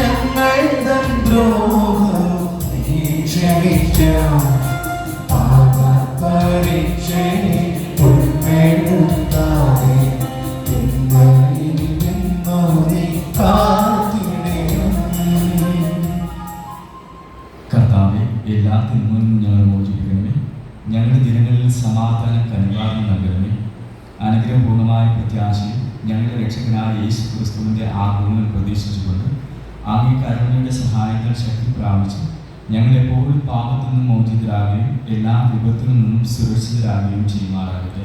ഞങ്ങൾ തൻ ദ്രോഹം നീ ക്ഷമിക്കാം. പാപപരീക്ഷയെ ഉൾപ്പെടുത്താതെ എന്നതിൽ നിന്നോ നീ കാത്തിടണം. കർത്താവേ, എല്ലാ തിന്മകളിലും ഞങ്ങൾ മോചിപ്പിക്കണമേ. ഞങ്ങളുടെ ദിനങ്ങളിൽ സമാധാനം കനിവാർന്ന് നൽകണമേ. അനുഗ്രഹപൂർണ്ണമായ പ്രത്യാശയും ഞങ്ങളുടെ രക്ഷകനായ യേശു ക്രിസ്തുവിൻ്റെ ആഗമനം പ്രതീക്ഷിച്ചുകൊണ്ട് അങ്ങേ കരുണയുടെ സഹായത്താൽ ശക്തി പ്രാപിച്ച് ഞങ്ങളെപ്പോഴും പാപത്തിൽ നിന്നും മോചിതരാകുകയും എല്ലാ വിപത്തിൽ നിന്നും സുരക്ഷിതരാകുകയും ചെയ്യുമാറാകട്ടെ.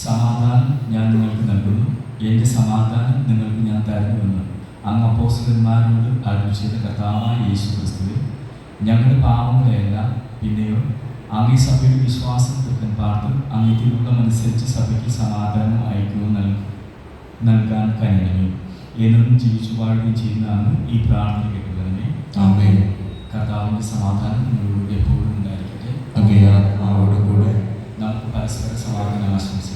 സമാധാനം ഞാൻ നിങ്ങൾക്ക് നൽകുന്നു, എൻ്റെ സമാധാനം നിങ്ങൾക്ക് ഞാൻ തരുന്നുവെന്ന് അങ്ങ് അപ്പോസ്തലന്മാരോട് അരുളി ചെയ്ത കർത്താവായ യേശു ക്രിസ്തുവേ, ഞങ്ങളുടെ പാപങ്ങളെയല്ല പിന്നെയോ അങ്ങേ സഭയുടെ വിശ്വാസം തൃക്കൻ പാർത്ത് അങ്ങേ തിരുവുള്ളമനുസരിച്ച് സഭയ്ക്ക് സമാധാനം അയക്കുകയും നൽകാൻ കഴിയണമേ. എന്നും ജീവിച്ചു വാഴുകയും ചെയ്യുന്ന അങ്ങ് ഈ പ്രാർത്ഥന കേട്ടുകൊള്ളണമേ. ആമേൻ. കർത്താവിൻ്റെ സമാധാനം നിങ്ങളോട് എപ്പോഴും ഉണ്ടായിരിക്കട്ടെ. നമുക്ക് പരസ്പര സമാധാനം ആശംസിക്കാം.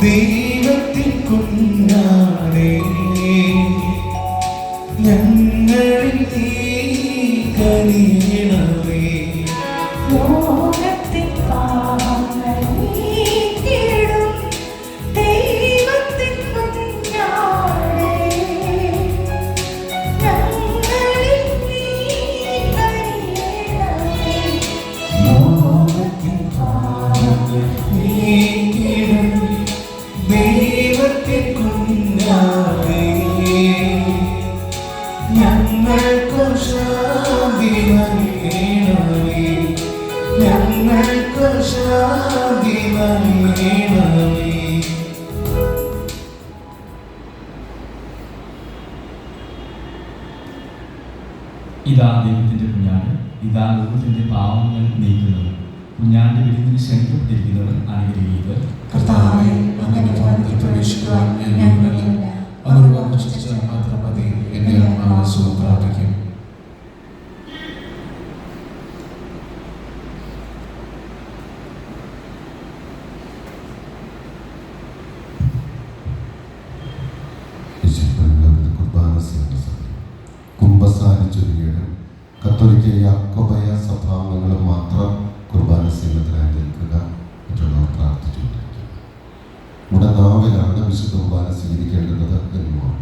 ദൈവത്തിൻ കുഞ്ഞാടേ, ഞങ്ങളിൽ നീ കനിയണമേ. ലോകത്തിൻ പാപങ്ങൾ നീക്കിടും ദൈവത്തിൻ കുഞ്ഞാടേ, ഞങ്ങളിൽ നീ കനിയണമേ. ലോകത്തിൻ പാപങ്ങൾ നീക്കിടും ദൈവത്തിൻ കുഞ്ഞാടേ, ഞങ്ങൾക്കു ശാന്തി നൽകണമേ. ഞങ്ങൾക്കു ശാന്തി നൽകണമേ. ഇതാ ദൈവത്തിൻ്റെ കുഞ്ഞാട്, ഇതാ ലോകത്തിൻ്റെ പാവങ്ങൾ നീക്കുന്നത്. കുഞ്ഞാണ്ട് വിരുന്നിന് ക്ഷണിക്കപ്പെട്ടിരിക്കുന്നവർ അനുഗ്രഹീതർ. കർത്താവേ, അങ്ങയുടെ ഭവനത്തിൽ പ്രവേശിക്കുവാൻ ഞാൻ യോഗ്യനല്ല. അവർ വാഞ്ചിച്ചാൽ മാത്രം മതി, എന്റെ ആത്മാവ് സുഖം പ്രാപിക്കും. കുമ്പസാരിച്ചൊരുങ്ങിയത് കത്തോലിക്ക യാക്കോബായ സഭാംഗങ്ങളും മാത്രം കുർബാന സേവനത്തിനായി നിൽക്കുക. മറ്റുള്ളവർ പ്രാർത്ഥിച്ചുകൊണ്ടിരിക്കുക. നമ്മുടെ നാവിലാണ് വിശുദ്ധ കുർബാന സ്വീകരിക്കേണ്ടത് എന്നുമാണ്.